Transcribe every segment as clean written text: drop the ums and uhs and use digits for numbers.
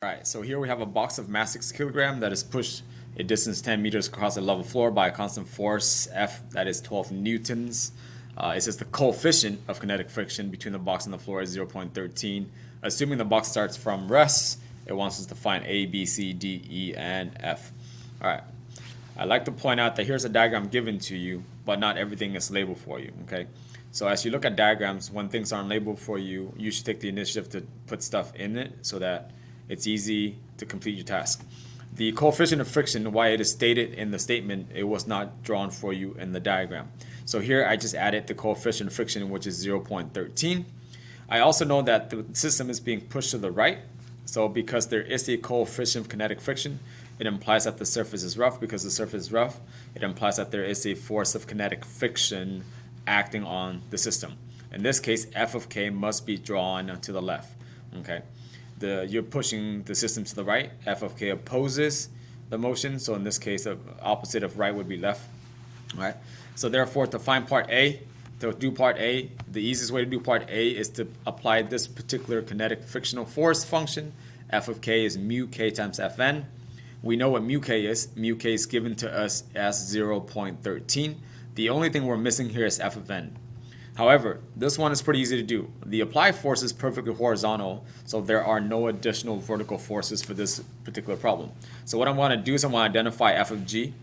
Alright, so here we have a box of mass 6 kilogram that is pushed a distance 10 meters across a level floor by a constant force F that is 12 newtons. It says the coefficient of kinetic friction between the box and the floor is 0.13. Assuming the box starts from rest, it wants us to find A, B, C, D, E, and F. Alright, I'd like to point out that here's a diagram given to you, but not everything is labeled for you, okay? So as you look at diagrams, when things aren't labeled for you, you should take the initiative to put stuff in it so that it's easy to complete your task. The coefficient of friction, why it is stated in the statement, it was not drawn for you in the diagram. So here I just added the coefficient of friction, which is 0.13. I also know that the system is being pushed to the right. So because there is a coefficient of kinetic friction, it implies that the surface is rough. Because the surface is rough, it implies that there is a force of kinetic friction acting on the system. In this case, F of K must be drawn to the left. Okay. You're pushing the system to the right. F of K opposes the motion. So in this case, the opposite of right would be left. All right. So therefore, to find part A, to do part A, the easiest way to do part A is to apply this particular kinetic frictional force function. F of K is mu K times Fn. We know what mu K is. Mu K is given to us as 0.13. The only thing we're missing here is F of N. However, this one is pretty easy to do. The applied force is perfectly horizontal, so there are no additional vertical forces for this particular problem. So what I want to do is I want to identify F of G.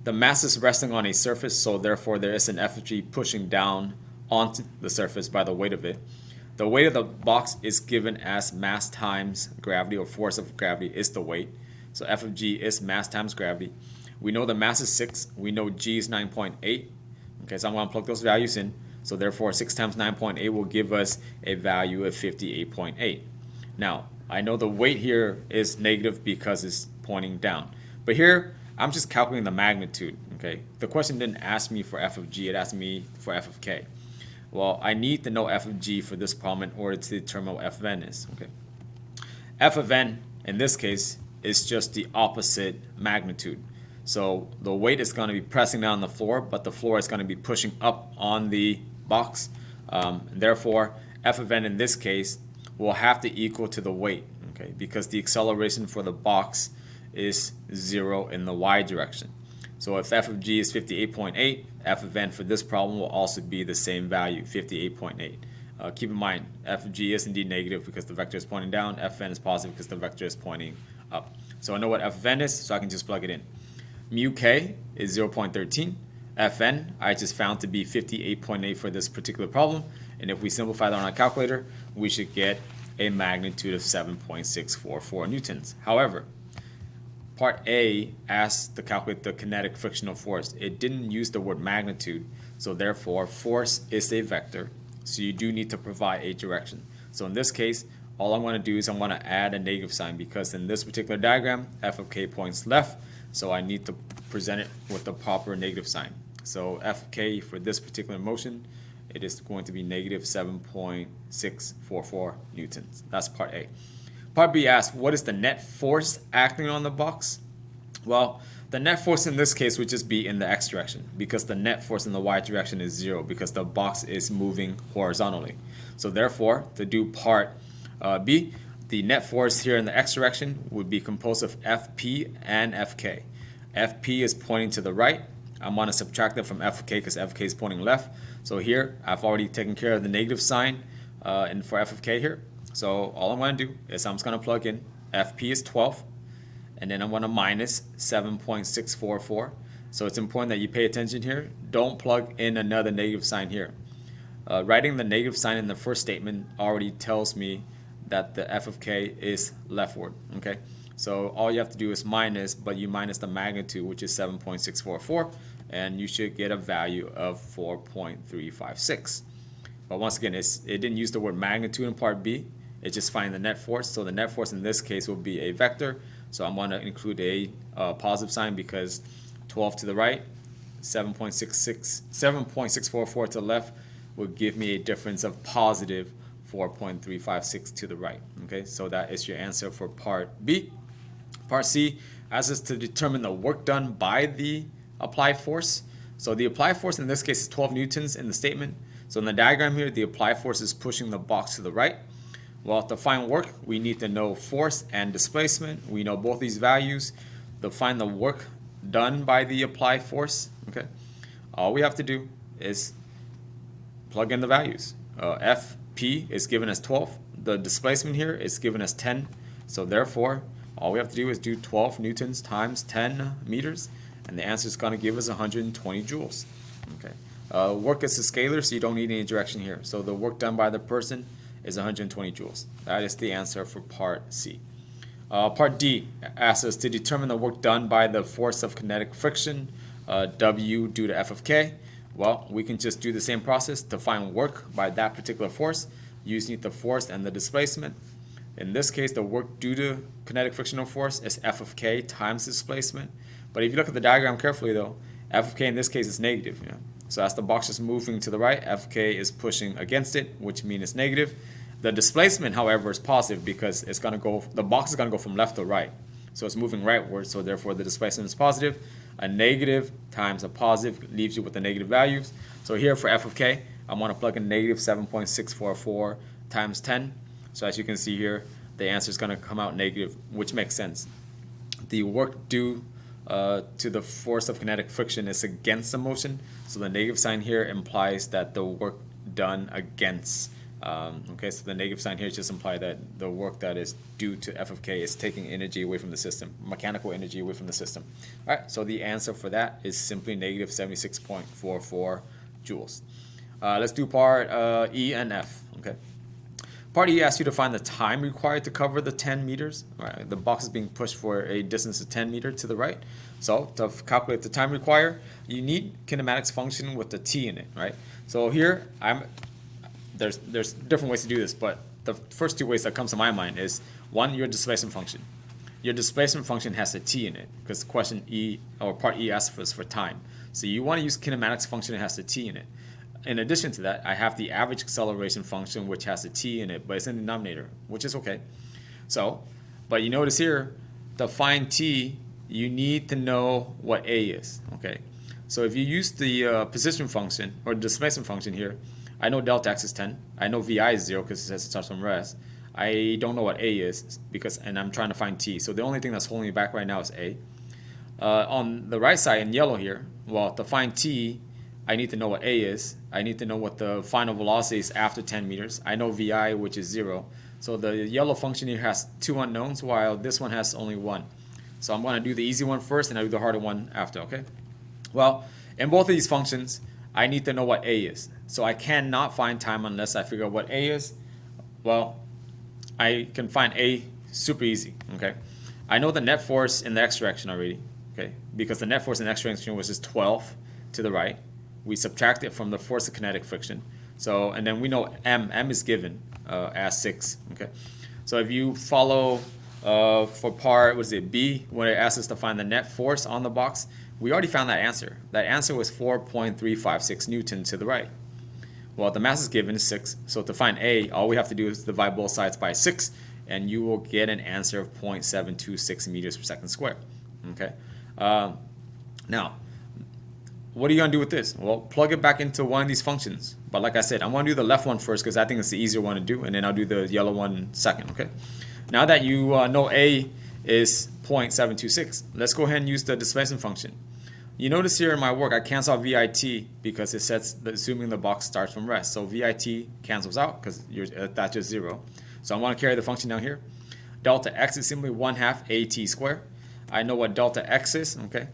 The mass is resting on a surface, so therefore there is an F of G pushing down onto the surface by the weight of it. The weight of the box is given as mass times gravity, or force of gravity is the weight. So F of G is mass times gravity. We know the mass is 6. We know G is 9.8. Okay, so I'm going to plug those values in. So therefore, 6 times 9.8 will give us a value of 58.8. Now, I know the weight here is negative because it's pointing down. But here, I'm just calculating the magnitude. Okay, the question didn't ask me for F of G. It asked me for F of K. Well, I need to know F of G for this problem in order to determine what F of N is. Okay, F of N, in this case, is just the opposite magnitude. So the weight is going to be pressing down the floor, but the floor is going to be pushing up on the box. Therefore, F of N in this case will have to equal to the weight, okay, because the acceleration for the box is 0 in the y direction. So if F of G is 58.8, F of N for this problem will also be the same value, 58.8. Keep in mind, F of G is indeed negative because the vector is pointing down. F of N is positive because the vector is pointing up. So I know what F of N is, so I can just plug it in. Mu K is 0.13. Fn, I just found to be 58.8 for this particular problem. And if we simplify that on our calculator, we should get a magnitude of 7.644 newtons. However, part A asked to calculate the kinetic frictional force. It didn't use the word magnitude, so therefore force is a vector. So you do need to provide a direction. So in this case, all I'm going to do is I'm going to add a negative sign because in this particular diagram, F of K points left. So I need to present it with the proper negative sign. So F of K for this particular motion, it is going to be negative 7.644 newtons. That's part A. Part B asks, what is the net force acting on the box? Well, the net force in this case would just be in the x direction because the net force in the y direction is 0 because the box is moving horizontally. So therefore, to do part B, the net force here in the x direction would be composed of Fp and Fk. Fp is pointing to the right. I'm going to subtract it from Fk because Fk is pointing left. So here, I've already taken care of the negative sign and for F of K here. So all I'm going to do is I'm just going to plug in Fp is 12, and then I'm going to minus 7.644. So it's important that you pay attention here. Don't plug in another negative sign here. Writing the negative sign in the first statement already tells me that the F of K is leftward, okay? So all you have to do is minus, but you minus the magnitude, which is 7.644, and you should get a value of 4.356. But once again, it didn't use the word magnitude in part B. It's just finding the net force. So the net force in this case will be a vector. So I'm going to include a positive sign because 12 to the right, 7.644 to the left will give me a difference of positive 4.356 to the right. Okay, so that is your answer for part B. Part C asks us to determine the work done by the applied force. So the applied force in this case is 12 newtons in the statement. So in the diagram here, the applied force is pushing the box to the right. Well, to find work, we need to know force and displacement. We know both these values. To find the work done by the applied force, okay, all we have to do is plug in the values. Fp is given as 12. The displacement here is given as 10. So therefore, all we have to do is do 12 newtons times 10 meters, and the answer is going to give us 120 joules. Okay. Work is a scalar, so you don't need any direction here. So the work done by the person is 120 joules. That is the answer for part C. Part D asks us to determine the work done by the force of kinetic friction, W due to F of K. Well, we can just do the same process to find work by that particular force using the force and the displacement. In this case, the work due to kinetic frictional force is F of K times displacement. But if you look at the diagram carefully though, F of K in this case is negative. So as the box is moving to the right, F of K is pushing against it, which means it's negative. The displacement, however, is positive because it's going to go, the box is going to go from left to right. So it's moving rightward, so therefore the displacement is positive. A negative times a positive leaves you with the negative values. So here for F of K, I want to plug in negative 7.644 times 10. So as you can see here, the answer is going to come out negative, which makes sense. The work due to the force of kinetic friction is against the motion. So the negative sign here implies that the work done against. Okay, so the negative sign here just implies that the work that is due to F of K is taking energy away from the system, mechanical energy away from the system. All right, so the answer for that is simply negative 76.44 joules. Let's do part E and F. Okay. Part E asks you to find the time required to cover the 10 meters. All right, the box is being pushed for a distance of 10 meters to the right. So to calculate the time required, you need kinematics function with the t in it, right? So here there's different ways to do this, but the first two ways that comes to my mind is one, your displacement function. Your displacement function has a t in it because question E or part E asks us for time. So you want to use kinematics function that has a t in it. In addition to that, I have the average acceleration function which has a t in it, but it's in the denominator, which is okay. So, but you notice here, to find t, you need to know what a is, okay? So if you use the position function or displacement function here, I know delta x is 10. I know vi is 0 because it says it starts from rest. I don't know what a is and I'm trying to find t. So the only thing that's holding me back right now is a. On the right side in yellow here, well, to find t, I need to know what a is. I need to know what the final velocity is after 10 meters. I know vi, which is 0. So the yellow function here has two unknowns, while this one has only one. So I'm going to do the easy one first, and I'll do the harder one after, okay? Well, in both of these functions, I need to know what a is. So I cannot find time unless I figure out what a is. Well, I can find a super easy, okay? I know the net force in the x direction already, okay? Because the net force in the x direction was just 12 to the right. We subtract it from the force of kinetic friction. So, and then we know m is given as 6, okay? So if you follow for part, what is it, B, when it asks us to find the net force on the box, we already found that answer. That answer was 4.356 Newton to the right. Well, the mass is given is 6, so to find A, all we have to do is divide both sides by 6, and you will get an answer of 0.726 meters per second squared. Okay. Now, what are you going to do with this? Well, plug it back into one of these functions. But like I said, I'm going to do the left one first because I think it's the easier one to do, and then I'll do the yellow one second. Okay. Now that you know A is 0.726, let's go ahead and use the displacement function. You notice here in my work, I cancel out VIT because it says assuming the box starts from rest. So VIT cancels out because that's just 0. So I'm going to carry the function down here. Delta x is simply 1/2 AT squared. I know what delta x is, okay?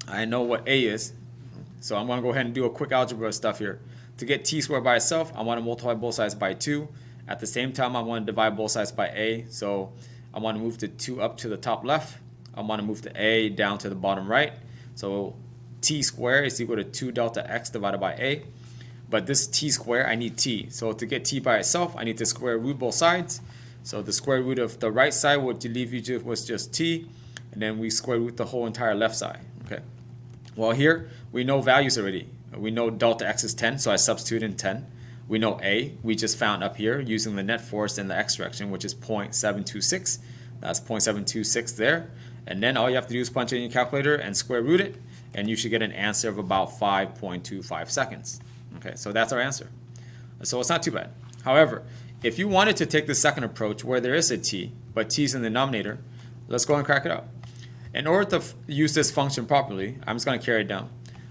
I know what A is. So I'm going to go ahead and do a quick algebra stuff here. To get t squared by itself, I want to multiply both sides by 2. At the same time, I want to divide both sides by A. So I want to move the 2 up to the top left. I want to move the A down to the bottom right. So t squared is equal to 2 delta x divided by A. But this t squared, I need t. So to get t by itself, I need to square root both sides. So the square root of the right side would leave you was just t. And then we square root the whole entire left side. Okay. Well, here we know values already. We know delta x is 10, so I substitute in 10. We know A, we just found up here using the net force in the x direction, which is 0.726. That's 0.726 there. And then all you have to do is punch it in your calculator and square root it, and you should get an answer of about 5.25 seconds. Okay, so that's our answer. So it's not too bad. However, If you wanted to take the second approach where there is a t, but t is in the denominator, let's go and crack it out. In order to use this function properly, I'm just going to carry it down.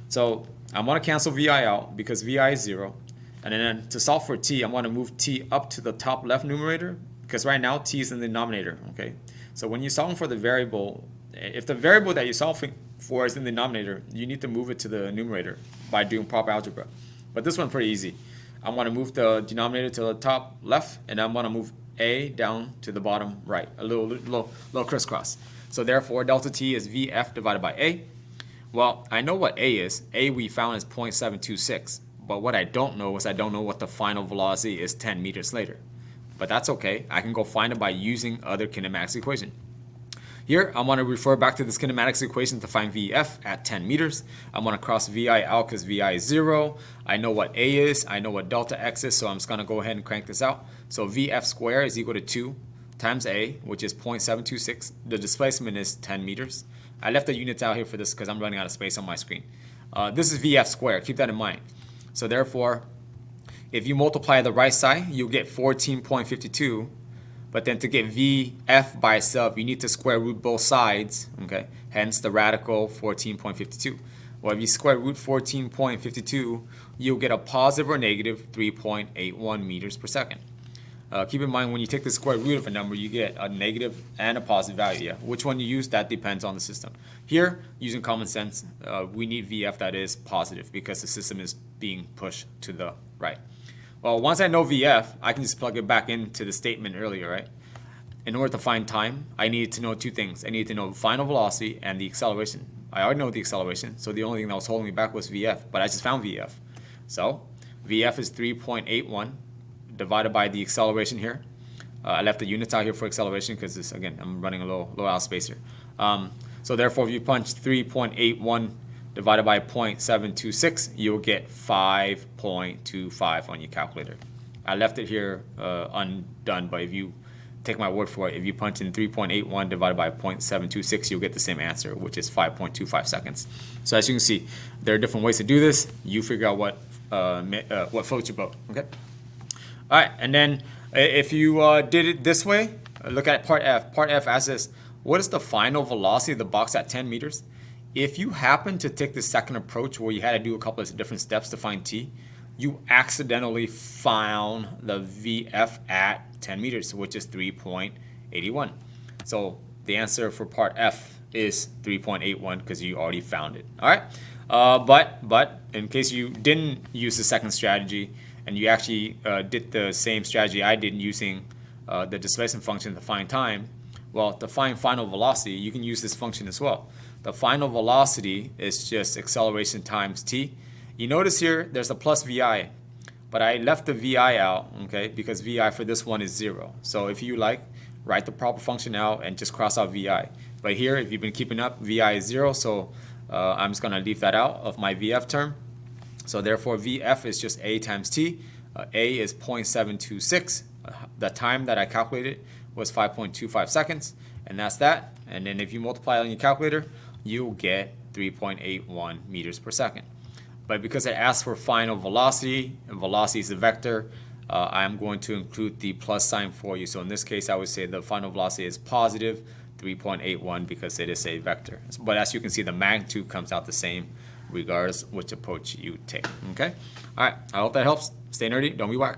So I'm going to cancel vi out because vi is 0. And then to solve for t, I'm going to move t up to the top left numerator because right now t is in the denominator. Okay. So when you're solving for the variable, if the variable that you're solving for is in the denominator, you need to move it to the numerator by doing proper algebra. But this one's pretty easy. I'm going to move the denominator to the top left, and I'm going to move a down to the bottom right, a little crisscross. So therefore, delta t is Vf divided by a. Well, I know what a is. A we found is 0.726. But what I don't know is I don't know what the final velocity is 10 meters later. But that's okay. I can go find it by using other kinematics equation. Here, I want to refer back to this kinematics equation to find Vf at 10 meters. I want to cross Vi out because Vi is 0. I know what A is. I know what delta x is, so I'm just going to go ahead and crank this out. So Vf squared is equal to 2 times A, which is 0.726. The displacement is 10 meters. I left the units out here for this because I'm running out of space on my screen. This is Vf squared. Keep that in mind. So therefore, if you multiply the right side, you'll get 14.52. But then to get Vf by itself, you need to square root both sides, okay? Hence the radical 14.52. Well, if you square root 14.52, you'll get a positive or negative 3.81 meters per second. Keep in mind, when you take the square root of a number, you get a negative and a positive value. Yeah. Which one you use, that depends on the system. Here, using common sense, we need Vf that is positive because the system is being pushed to the right. Well, once I know Vf, I can just plug it back into the statement earlier, right? In order to find time, I needed to know two things. I needed to know the final velocity and the acceleration. I already know the acceleration, so the only thing that was holding me back was Vf, but I just found Vf. So, Vf is 3.81 divided by the acceleration here. I left the units out here for acceleration because, again, I'm running a little out of space here. So therefore, if you punch 3.81 divided by 0.726, you'll get 5.25 on your calculator. I left it here undone, but if you take my word for it, if you punch in 3.81 divided by 0.726, you'll get the same answer, which is 5.25 seconds. So as you can see, there are different ways to do this. You figure out what floats your boat. Okay. All right, and then if you did it this way, look at part F. Part F asks this: what is the final velocity of the box at 10 meters? If you happen to take the second approach where you had to do a couple of different steps to find t, you accidentally found the Vf at 10 meters, which is 3.81. So the answer for part F is 3.81 because you already found it. All right, but in case you didn't use the second strategy and you actually did the same strategy I did using the displacement function to find time, well, to find final velocity, you can use this function as well. The final velocity is just acceleration times t. You notice here there's a plus vi, but I left the vi out, okay, because vi for this one is 0. So if you like, write the proper function out and just cross out vi. But here, if you've been keeping up, vi is 0, so I'm just going to leave that out of my vf term. So therefore, vf is just a times t. A is 0.726. The time that I calculated was 5.25 seconds, and that's that. And then if you multiply it on your calculator, you'll get 3.81 meters per second. But because it asks for final velocity, and velocity is a vector, I'm going to include the plus sign for you. So in this case, I would say the final velocity is positive 3.81 because it is a vector. But as you can see, the magnitude comes out the same regardless which approach you take. Okay? All right, I hope that helps. Stay nerdy, don't be whack.